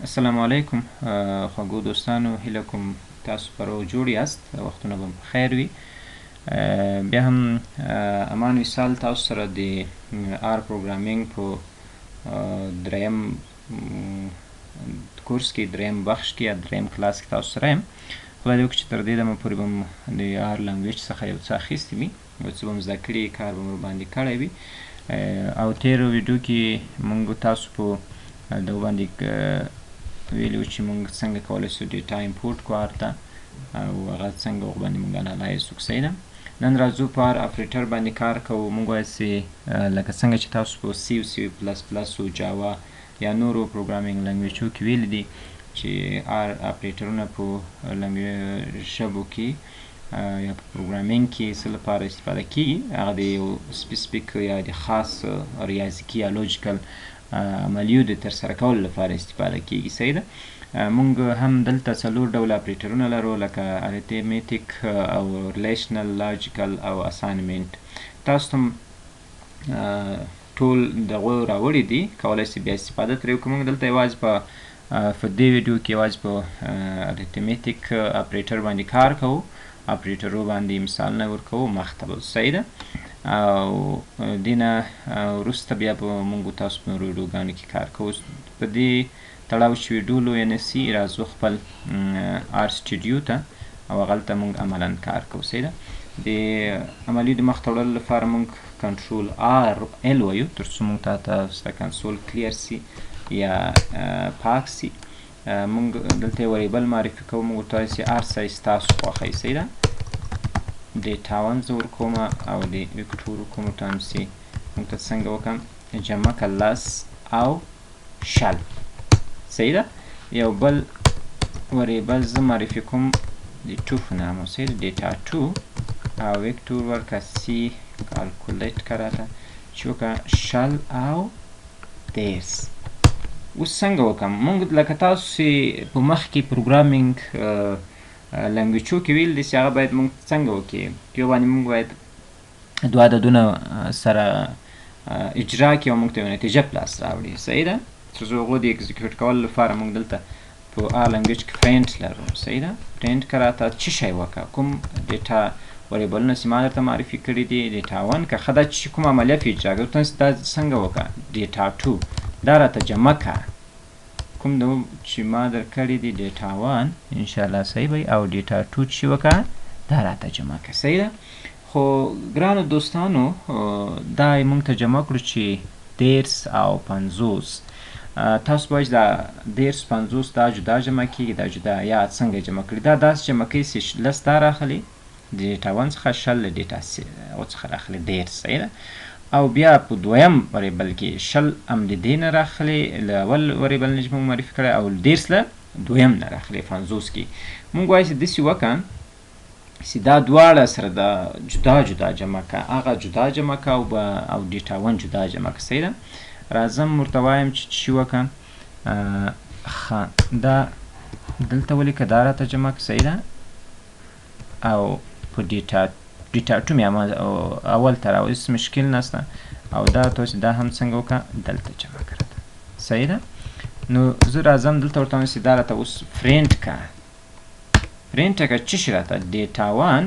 السلام علیکم خوږو دوستانو، هیله کوم تاسو په روغ جوړ یاست، وختونه به مو په خیر وي. بیا هم امان وصال تاسو سره د آر پروګرامینګ په دریم کورس کې، دریم بخش کې یا دریم کلاس کې تاسو سره یم. خدای دې وکړي چې تر دې دمه پورې به مو د آر لنګویج څخه یو څه اخیستي وي، یو څه به مو زده کړي، کار به مو باندې کړی وي. او تېرو ویډیو کې مونږ تاسو په دغه باندې ویلي وو چې مونږ څنګه کولی شو ډیټا امپورټ کړو آر ته، او هغه څنګه هغه باندې مونږ انالایز وکړو. صحیح ده. نن راځو په آر اپریټر باندې کار کوو. مونږ وایو چې لکه څنګه چې تاسو په سی او سی پلس پلس او جاوا یا نورو پروګرامینګ لنګویجو کې ویلي دي چې آر اپریټرونه په ژبو کې یا په پروګرامینګ کې څه لپاره استفاده کیږي. هغه د یو سپیسیفیک یا د خاص ریاضیکي یا لوجیکل عملیو د ترسره کولو لپاره استفاده کیږي. صحیح ده. مونږ هم دلته څلور ډوله اپریټرونه لرو، لکه اریتمیټیک او ریلیشنل، لاجیکل او اساینمنټ. تاسو هم ټول دغه راوړي دي، کولی شئ بیا استفاده ترې وکړو. مونږ دلته یوازې په دې ویډیو کې یوازې په اریتمیټیک اپریټر باندې کار کوو، اپریټرو باندې مثالونه ورکوو مخته به. صحیح ده. او دینه وروسته بیا به مونږ تاسو په نورو ویډیوګانو کې کار کوو. په دې تړاو چې ویډیو لویه نه سي، راځو خپل آر سټوډیو ته او هغلته مونږ عملا کار کوو. صحیح ده. د عملیو د مخته وړلو لپاره مونږ کنټرول آر ال وایو، تر څو مونږ ته کنسول کلیر سي یا پاک سي. مونږ دلته یو وریبل معرفي کوو، مونږ ورته وایو چې آر سایز تاسو خوښوئ. صحیح ده. ډیټا ون زه ورکوم او د ویکټور ورکوم، ورته وایم چې مونږ ته څنګه وکړم جمع لس او شل. صحیح ده. یو بل وریبل زه معرفي کوم د ټو په نامه. صحیح ده. ډیټا ټو او ویکټور ورکړه سی کالکولیټ که راته چې وکړه شل او دیرس. اوس څنګه وکړم؟ مونږ لکه تاسو چې په مخکې پروګرامینګ لنګویجو کې ویل دي چې هغه باید مونږ څنګه وکړي. یو باندې مونږ باید دوه عددونه سره اجرا کړي او مونږ ته یو نتیجه پلاس راوړي. صحیح ده. تر څو هغو د اکزیکیوټ کولو لپاره مونږ دلته په آر لنګویج کې پرنټ لرو. صحیح ده. پرنټ که راته څه شی وکړه، کوم ډیټا وریبلونه چې ما درته معرفي کړي دي، ډیټا ون که ښه ده چې کوم عملیه پې اجرا کوي، ورته دا څنګه وکړه ډیټا ټو دا راته جمع کړه. کوم چې ما درکړي دي ډیټا ون انشاءالله صحیح وي، او ډیټا ټو چې وکړه دا راته جمع کړه. صحیح ده. خو ګرانو دوستانو، دا یې مونږ ته جمع کړو چې دیرس او پنځوس. تاسو به وایئ دا دیرس پنځوس دا جدا جمع کېږي، دا جدا یا څنګه جمع کړي. دا داسې جمع کوي چې لس دا راخلي د ډیټا ون څخه، شل له ډیټا څخه راخلي دیرس. صحیح ده. او بیا په دویم وریبل کې شل هم د دې نه راخلي، له اول وریبل نه چې مونږ معرفي کړی، او دیرس له دویم نه راخلي پنځوس کې. مونږ وایو چې داسې وکړه چې دا دواړه سره دا جدا جدا جمع کړه، هغه جدا جمع کړه او ډیټا ون جدا جمع کړه. صحیح ده. راځم ورته وایم چې څه وکړم، دا دلته ولیکه دا راته جمع کړه. صحیح ده. او په ډیټا ټو مې اول ته راوړي، هېڅ مشکل نشته. او دا ته چې دا هم څنګه وکړه دلته جمع کړه. صحیح ده. نو زه راځم دلته ورته وایم چې دا راته اوس پرنټ کړه. پرنټ یې کړه څه شي راته ډیټا ون.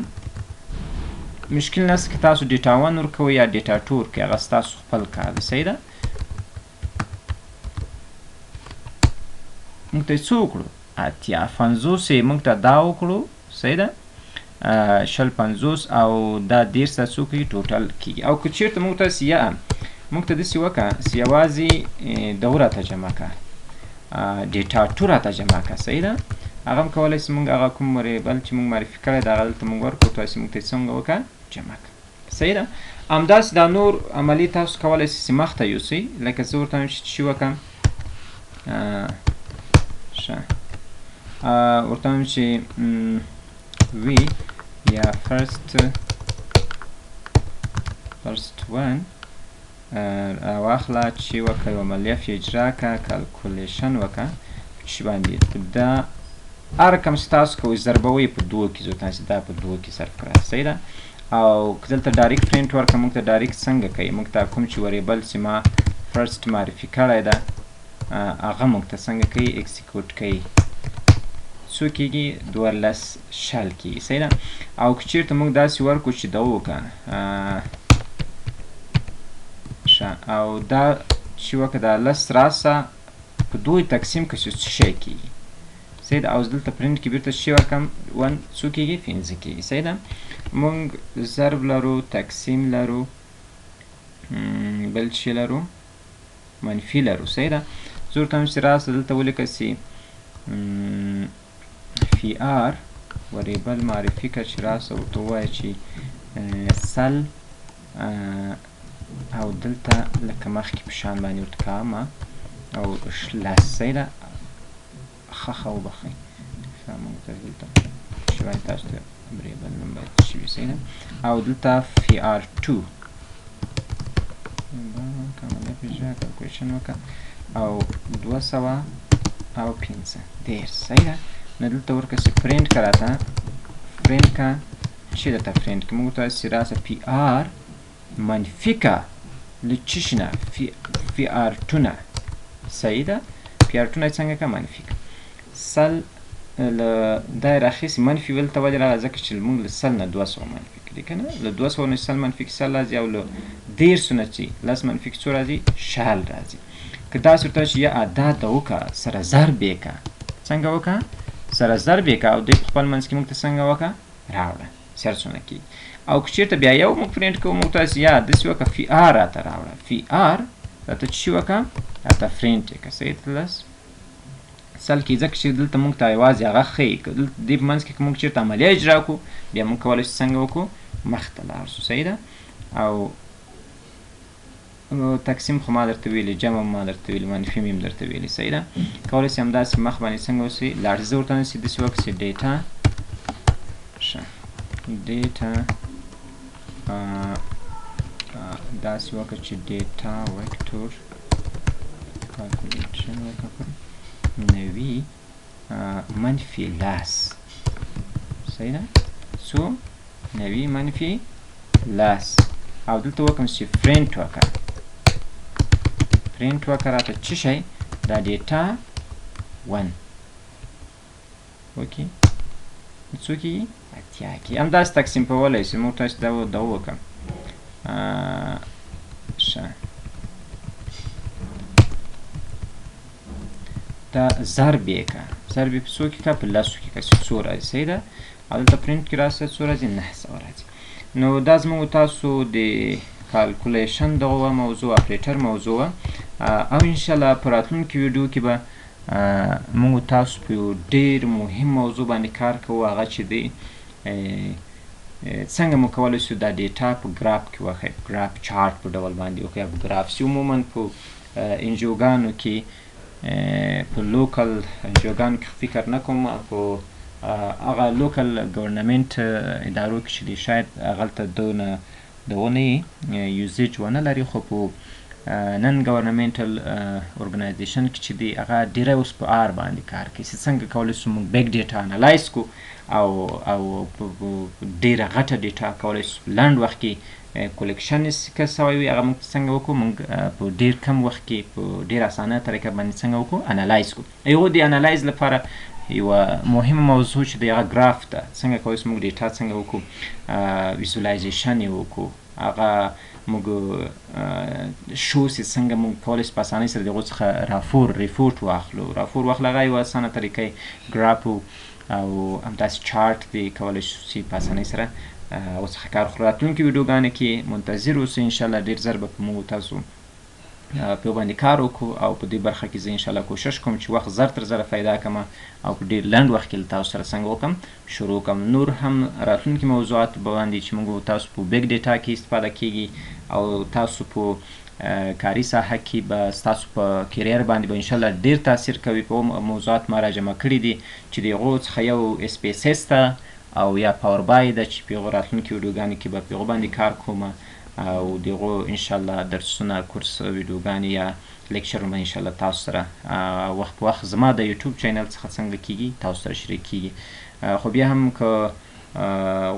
مشکل نشته که تاسو ډیټا ون ورکوئ یا ډیټا ټو ورکوئ، هغه ستاسو خپل کار دی. صحیح ده. مونږ ته یې څه وکړو؟ اتیا. پنځوس یې مونږ ته دا وکړو. صحیح ده. شل پنځوس او دا دیرس دا څو کېږي ټوټل کېږي. او که چېرته مونږ ته یا مونږ ته داسې وکړه چې یوازې دغه راته جمع کړه، ډیټا ټو راته جمع کړه. صحیح ده. هغه هم کولی شي مونږ هغه کوم وریبل چې مونږ معرفي کړی دی هغه دلته مونږ ورکړو، تاسې مونږ ته یې څنګه وکړه جمع کړه. صحیح ده. همداسې دا نور عملي تاسو کولی شئ چې مخته یوسئ. لکه زه ورته وایم چې څه وکړم، ورته وایم چې وی یا فرست ون واخله چې وکړه یو عملیه پې اجرا کړه، کالکولیشن وکړه چې باندې دا هر رقم چې تاسو کوئ ضربوئ په دوو کې، زه تاسې دا په دوو کې صرف کړه. صحیح ده. او که دلته ډایرکټ پرنټ ورکړه، مونږ ته ډایرکټ څنګه کوي، مونږ ته کوم چې وریبل چې ما فرست معرفي کړی ده هغه موږ ته څنګه کوي اکسیکیوټ کوي څو کېږي 14 شل کېږي صحیح ده او که چېرته موږ داسې ورکړو چې دغه وکړه او دا چې وکړه دا 10 راسه په دوی تقسیم که څه شی کېږي صحیح ده او زه دلته پرنټ کې بیرته شی ورکړم 1 څو کېږي 15 کېږي صحیح ده موږ ضرب لرو تقسیم لرو بل شی لرو منفي لرو صحیح ده زه ورته وایم چې راسه دلته ولیکه چې فی آر وریبل معرفي کړه چې راسه ورته ووایه چې سل او دلته لکه مخکې په شان باندې ورته کومه او لس صحیح ده ښه وبخئ موږ ته دلته شی باندې تاسو ته وریبل نوم باید شي وي صحیح ده او دلته فی آر 2 کالکولیشن وکړه او 200 او 15 دېرش صحیح ده نو دلته ورکړه چې پرنټ که راته پرنټ که چی درته پرنټ که موږ ورته وایو چې راسه پی آر منفي که له څه شي نه فی آر 2 نه صحیح ده فی آر 2 نه څنګه که منفي که سل له دا یې راخیسي منفي ولته ولې راغله ځکه چې موږ له سل نه 200 منفي کړي که نه له 200 نه سل منفي کړي سل راځي او له دېرشو نه چې لس منفي کړي څو راځي شل راځي که داسې ورته چې یا عدد ته وکړه سره ضرب یې که څنګه وکړه سره ضرب یې که او دوی په خپل منځ کې موږ ته څنګه وکړه راوړه سرڅونه کېږي او که چېرته بیا یو موږ پرنټ کوو موږ تاسې یا داسې وکړه فی آر راته راوړه فی آر راته څه شي وکړه راته پرنټ یې که صحیح لس سل کې ځکه چې دلته موږ ته یوازې هغه ښیي که دلته دې په منځ کې که موږ چېرته عملیه اجرا کړو بیا موږ کولی شو څنګه وکړو مخته لاړ شو صحیح ده او تقسیم خو ما درته ویلي جمع ما درته ویلي منفي مې هم درته ویلي صحیح ده کولی شي همداسې مخ باندې څنګه اوسي لاړ زه ورته نسي داسې وکړو چې ډیټا ښه ډیټا داسې وکړه چې ډیټا ویکټور کالکولیشن وکړه نوي منفي لس صحیح ده څو نوي منفي لس او دلته وکړم چې پرنټ وکړه پرنټ وکړه راته څه شی دا ډیټا 1 اوکې څو کېږي اتیا کېږي همداسې تقسیم کولی شي موږ تاسو دا وکړم ښه دا ضرب یې که ضرب یې په څو کې که په لسو کې که چې څو راځي صحیح ده او دلته پرنټ کې راسه څو راځي 900 راځي نو دا زموږ تاسو د کالکولیشن دغه موضوع اپریټر موضوع او انشاءالله په راتلونکي ویډیو کې به موږ تاسو په یو ډېر مهم موضوع باندې کار کوو هغه چې دی څنګه مو کولی شو دا ډیټا په ګراف کې وښیو په ګراف چارټ په ډول باندې وښیو په ګراف چې عموما په انجیوګانو کې په لوکل انجیوګانو کې فکر نه کوم په هغه لوکل ګورنمنټ ادارو کې چې دی شاید هغلته دونه یوزیج ونه لري خو په نن ګورنمنټل ارګنایزیشن کې چې دی هغه ډیری اوس په آر باندې کار کوي چې څنګه کولی شو موږ بیگ ډیټا انالایز کړو او ډیره غټه ډیټا کولی شو په لنډ وخت کې کولیکشن که سوی وي هغه موږ څنګه وکړو موږ په ډیر کم وخت کې په ډیر اسانه طریقه باندې څنګه وکړو انالایز کړو یو د انالایز لپاره یوه مهمه موضوع چې دی هغه ګراف ده څنګه کولی شو موږ ډیټا څنګه وکړو ویزوالایزیشن یې وکړو هغه موږ شو چې څنګه موږ کولی شو په اسانۍ سره د هغو څخه ریپورټ واخلو هغه یوه اسانه طریقه ګراف او همداسې چارټ دی کولی شو چې په اسانۍ سره ورڅخه کار وکړو راتلونکي ویډیوګانو کې منتظر اوسئ انشاءالله ډېر ژر به په موږ تاسو په یو باندې کار وکړو او په دې برخه کې زه انشاءالله کوشش کوم چې وخت زر تر زره پیدا کړم او په ډېر لنډ وخت کې له تاسو سره څنګه وکړم شروع کړم نور هم راتلونکي موضوعات باندې چې موږ تاسو په بیگ ډیټا کې استفاده کیږي او تاسو په کاري ساحه کې به ستاسو په کریر باندې به انشاءالله ډېر تاثیر کوي په موضوعات ما راجمع کړي دي چې د هغو څخه یو SPSS ته او یا پاور بای ده چې په هغو راتلونکي ویډیوګانو کې به په هغو باندې کار کوم او د هغو انشاءالله درسونه کورس ویډیوګانې یا لیکچرونه به انشاءالله تاسو سره وخت په وخت زما د یوټیوب چینل څخه څنګه کیږي تاسو سره شریک کیږي خو بیا هم که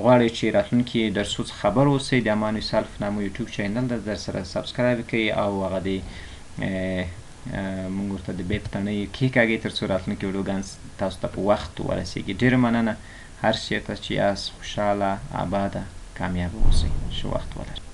غواړئ چې راتلونکي درسو څخه خبر اوسئ د امان وصال نامو یوټیوب چینل ده در سره سبسکرایب کړئ او هغه د مونږ ورته د بیل تڼۍ کېکاږئ تر څو راتلونکي ویډیوګان تاسو ته په وخت ورسیږي. ډېره مننه. هر چېرته چې یاست خوشحاله، اباده، کامیابه اوسئ. ښه وخت ولرئ.